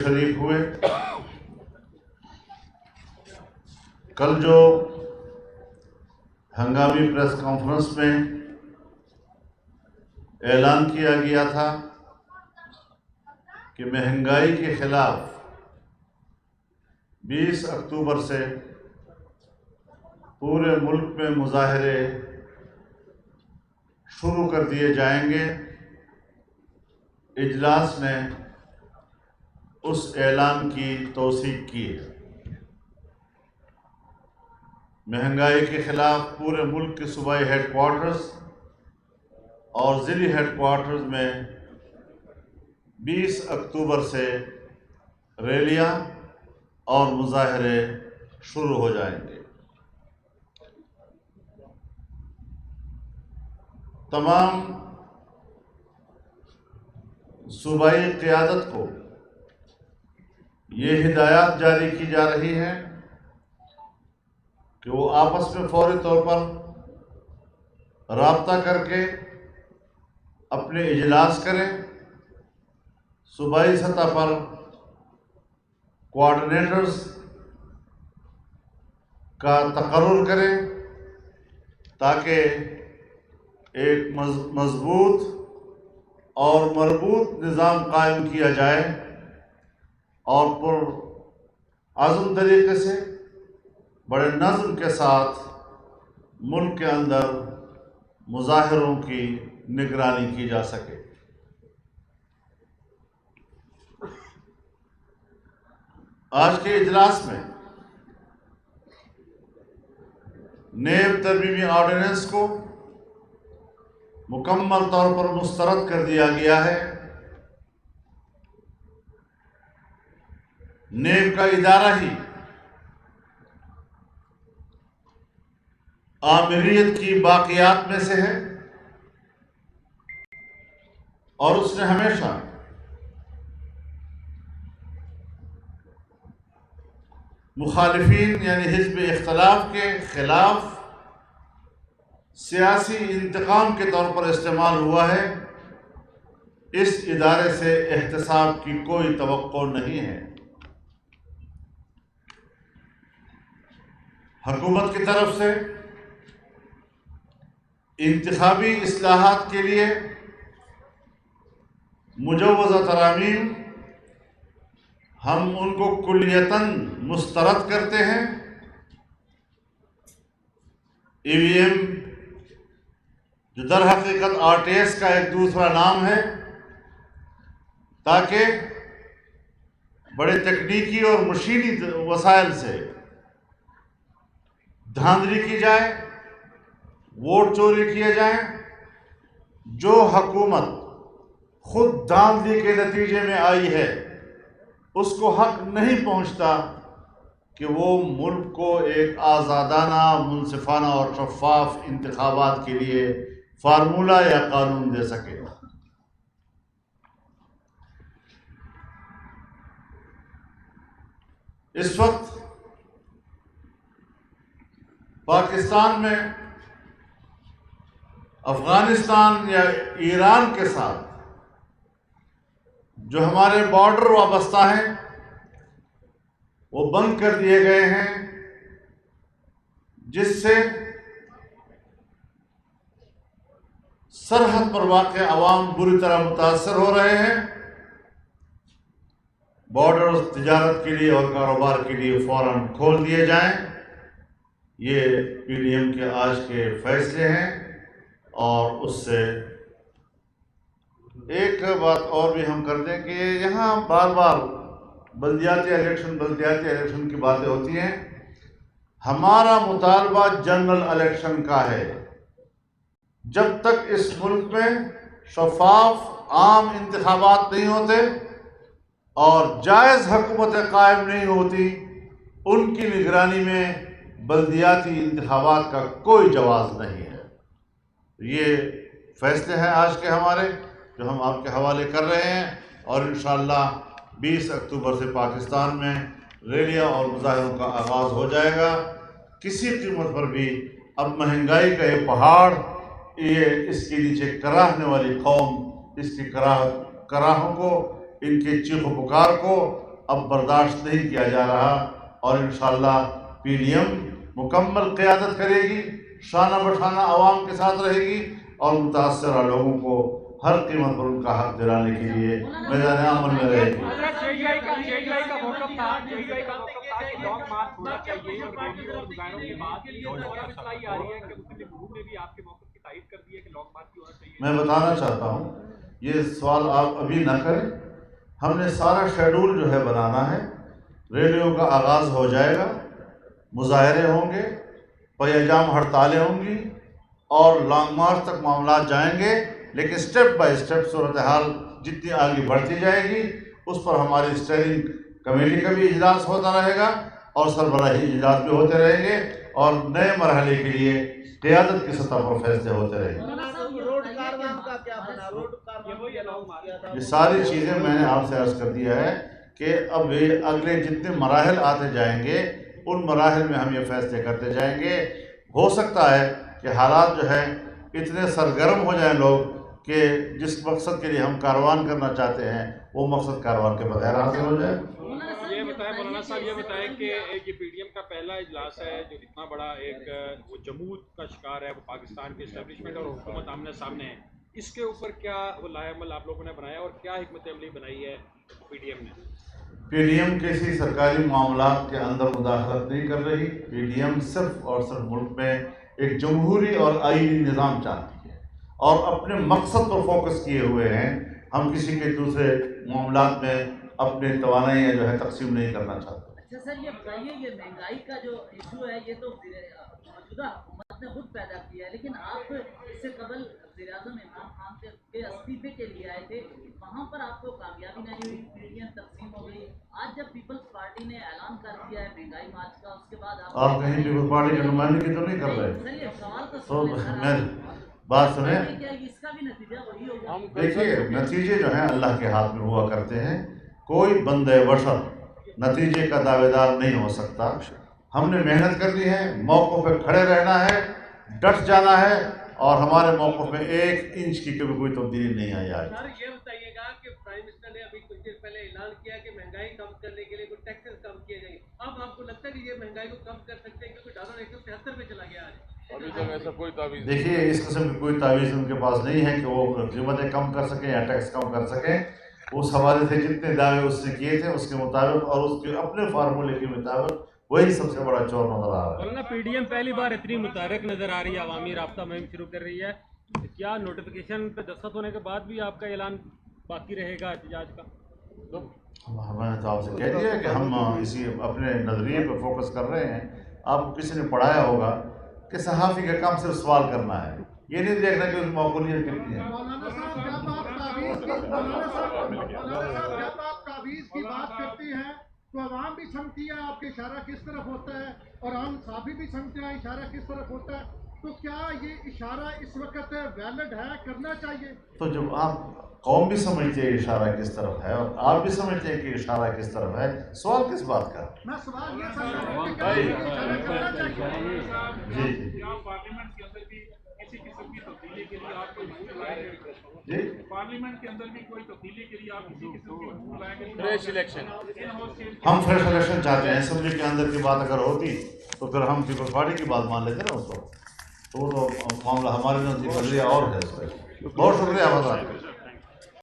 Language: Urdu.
شریک ہوئے۔ کل جو ہنگامی پریس کانفرنس میں اعلان کیا گیا تھا کہ مہنگائی کے خلاف 20 اکتوبر سے پورے ملک میں مظاہرے شروع کر دیے جائیں گے، اجلاس نے اس اعلان کی توثیق کی ہے۔ مہنگائی کے خلاف پورے ملک کے صوبائی ہیڈ کوارٹرز اور ضلعی ہیڈ کوارٹرز میں 20 اکتوبر سے ریلیاں اور مظاہرے شروع ہو جائیں گے۔ تمام صوبائی قیادت کو یہ ہدایات جاری کی جا رہی ہیں کہ وہ آپس میں فوری طور پر رابطہ کر کے اپنے اجلاس کریں، صوبائی سطح پر کوآرڈینیٹرز کا تقرر کریں تاکہ ایک مضبوط اور مربوط نظام قائم کیا جائے اور پر عزم طریقے سے بڑے نظم کے ساتھ ملک کے اندر مظاہروں کی نگرانی کی جا سکے۔ آج کے اجلاس میں نیب ترمیمی آرڈیننس کو مکمل طور پر مسترد کر دیا گیا ہے۔ نیب کا ادارہ ہی آمریت کی باقیات میں سے ہے اور اس نے ہمیشہ مخالفین یعنی حزب اختلاف کے خلاف سیاسی انتقام کے طور پر استعمال ہوا ہے۔ اس ادارے سے احتساب کی کوئی توقع نہیں ہے۔ حکومت کی طرف سے انتخابی اصلاحات کے لیے مجوزہ ترامیم ہم ان کو کلیتاً مسترد کرتے ہیں۔ ای وی ایم جو در حقیقت RTS کا ایک دوسرا نام ہے، تاکہ بڑے تکنیکی اور مشینی وسائل سے دھاندلی کی جائے، ووٹ چوری کیے جائیں۔ جو حکومت خود دھاندلی کے نتیجے میں آئی ہے اس کو حق نہیں پہنچتا کہ وہ ملک کو ایک آزادانہ، منصفانہ اور شفاف انتخابات کے لیے فارمولہ یا قانون دے سکے۔ اس وقت پاکستان میں افغانستان یا ایران کے ساتھ جو ہمارے بارڈر وابستہ ہیں وہ بند کر دیے گئے ہیں، جس سے سرحد پر واقع عوام بری طرح متاثر ہو رہے ہیں۔ بارڈر تجارت کے لیے اور کاروبار کے لیے فوراً کھول دیے جائیں۔ یہ PDM کے آج کے فیصلے ہیں۔ اور اس سے ایک بات اور بھی ہم کر دیں کہ یہاں بار بار بلدیاتی الیکشن کی باتیں ہوتی ہیں۔ ہمارا مطالبہ جنرل الیکشن کا ہے۔ جب تک اس ملک میں شفاف عام انتخابات نہیں ہوتے اور جائز حکومتیں قائم نہیں ہوتی، ان کی نگرانی میں بلدیاتی انتخابات کا کوئی جواز نہیں ہے۔ یہ فیصلے ہیں آج کے ہمارے جو ہم آپ کے حوالے کر رہے ہیں، اور انشاءاللہ 20 اکتوبر سے پاکستان میں ریلیاں اور مظاہروں کا آغاز ہو جائے گا۔ کسی قیمت پر بھی اب مہنگائی کا یہ پہاڑ، یہ اس کے نیچے کراہنے والی قوم، اس کی کراہوں کو، ان کے چیخ و پکار کو اب برداشت نہیں کیا جا رہا، اور انشاءاللہ پی ڈی ایم مکمل قیادت کرے گی، شانہ بشانہ عوام کے ساتھ رہے گی، اور متاثرہ لوگوں کو ہر قیمت پر ان کا حق دلانے کے لیے میدان عمل میں رہے گی۔ میں بتانا چاہتا ہوں، یہ سوال آپ ابھی نہ کریں، ہم نے سارا شیڈول جو ہے بنانا ہے، ریلیوں کا آغاز ہو جائے گا، مظاہرے ہوں گے، پیجام ہڑتالیں ہوں گی، اور لانگ مارچ تک معاملات جائیں گے، لیکن سٹیپ بائی سٹیپ صورتحال جتنی آگے بڑھتی جائے گی اس پر ہماری اسٹیئرنگ کمیٹی کا بھی اجلاس ہوتا رہے گا، اور سربراہی اجلاس بھی ہوتے رہیں گے، اور نئے مرحلے کے لیے قیادت کی سطح پر فیصلے ہوتے رہیں گے۔ یہ ساری چیزیں میں نے آپ سے عرض کر دیا ہے کہ اب اگلے جتنے مراحل آتے جائیں گے ان مراحل میں ہم یہ فیصلے کرتے جائیں گے۔ ہو سکتا ہے کہ حالات جو ہے اتنے سرگرم ہو جائیں لوگ کہ جس مقصد کے لیے ہم کاروان کرنا چاہتے ہیں وہ مقصد کاروان کے بغیر حاصل ہو جائے۔ یہ بتائیں مولانا صاحب، یہ بتائیں کہ یہ پی ڈی ایم کا پہلا اجلاس ہے جو اتنا بڑا ایک وہ جمود کا شکار ہے، وہ پاکستان کے اسٹیبلشمنٹ اور حکومت آمنے سامنے ہے، اس کے اوپر کیا وہ لائحہ عمل آپ لوگوں نے بنایا اور کیا حکمت عملی بنائی ہے پی ڈی ایم نے؟ پی ڈی ایم کسی سرکاری معاملات کے اندر مداخلت نہیں کر رہی۔ پی ڈی ایم صرف اور صرف ملک میں ایک جمہوری اور آئینی نظام چاہتی ہے، اور اپنے مقصد پر فوکس کیے ہوئے ہیں۔ ہم کسی کے دوسرے معاملات میں اپنے توانائیاں جو ہے تقسیم نہیں کرنا چاہتے۔ اچھا سر، یہ بتائیے، یہ مہنگائی کا جو ایشو ہے یہ تو موجودہ حکومت نے خود پیدا کیا ہے، لیکن آپ اس سے قبل وزیر اعظم عمران خان کے استعفے کے لیے آئے تھے، وہاں پر آپ کو کامیابی نہیں ہوئی، پی ڈی ایم تقسیم ہو گئی۔ آج جب پیپلز پارٹی نے اعلان کر دیا ہے مہنگائی مارچ کا، اس کے بعد آپ کہیں پیپلز پارٹی کی نمائندگی تو نہیں کر رہے؟ سر یہ سوال تو میں بات سنیں، اس کا بھی نتیجہ وہی ہوگا؟ دیکھیے نتیجے جو ہیں اللہ کے ہاتھ میں ہوا کرتے ہیں، کوئی بندے بشر نتیجے کا دعوے دار نہیں ہو سکتا۔ ہم نے محنت کرنی ہے، موقع پہ کھڑے رہنا ہے، ڈٹ جانا ہے، اور ہمارے موقف میں ایک انچ کی کبھی کوئی تبدیلی نہیں آئی آج۔ سر یہ بتائیے گا کہ پرائم منسٹر نے ابھی کچھ دیر پہلے اعلان کیا کہ مہنگائی کم کرنے کے لیے کچھ ٹیکسز کم کیے جائیں گے، اب آپ کو لگتا ہے کہ یہ مہنگائی کو کم کر سکتے ہیں کیونکہ ڈالر 173 پہ چلا گیا آج؟ ابھی تک ایسا کوئی تعویذ دیکھیے اس قسم کی کوئی تعویذ ان کے پاس نہیں ہے کہ وہ قیمتیں کم کر سکیں یا ٹیکس کم کر سکیں۔ اس حوالے سے جتنے دعوے اس نے کیے تھے اس کے مطابق اور اس کے اپنے فارمولے کے مطابق وہی سب سے بڑا چور نظر آ رہا ہے۔ مولانا پی ڈی ایم پہلی بار اتنی متحرک نظر آ رہی ہے، عوامی رابطہ مہم شروع کر رہی ہے، کیا نوٹیفیکیشن پہ دستخط ہونے کے بعد بھی آپ کا اعلان باقی رہے گا احتجاج کا؟ میں نے تو آپ سے کہہ دیا کہ ہم اسی اپنے نظریے پہ فوکس کر رہے ہیں۔ آپ کو کسی نے پڑھایا ہوگا کہ صحافی کا کام صرف سوال کرنا ہے، یہ نہیں دیکھنا کہ اس میں معقولیت کتنی ہے۔ مولانا صاحب جب آپ تعویذ کی بات کرتے ہیں تو عوام بھی سمجھتی ہے آپ کے اشارہ کس طرف ہوتا ہے، اور عام صحافی بھی سمجھتے ہیں اشارہ کس طرف ہوتا ہے، تو کیا یہ اشارہ اس وقت ویلڈ ہے، کرنا چاہیے؟ تو جب آپ قوم بھی سمجھتے ہیں اشارہ کس طرف ہے اور آپ بھی سمجھتے ہیں کہ اشارہ کس طرف ہے، سوال کس بات کا؟ میں سوال یہ سمجھتا ہوں کہ اشارہ کرنا چاہیے۔ جی کیا پارلیمنٹ کے اندر بھی کسی قسم کی تبدیلی کے لیے آپ کوئی حکم لائیں گے؟ جی پارلیمنٹ کے اندر بھی کوئی تبدیلی کے لیے آپ کسی قسم کی حکم لائیں گے؟ فریش الیکشن، ہم فریش الیکشن چاہتے ہیں۔ اسمبلی کے اندر کی بات اگر ہوتی تو پھر ہم پیپلز پارٹی کی بات مان لیتے نا اس وقت، تو وہ معاملہ ہمارے نزدیک نظریہ اور ہے اس پہ۔ بہت شکریہ بتا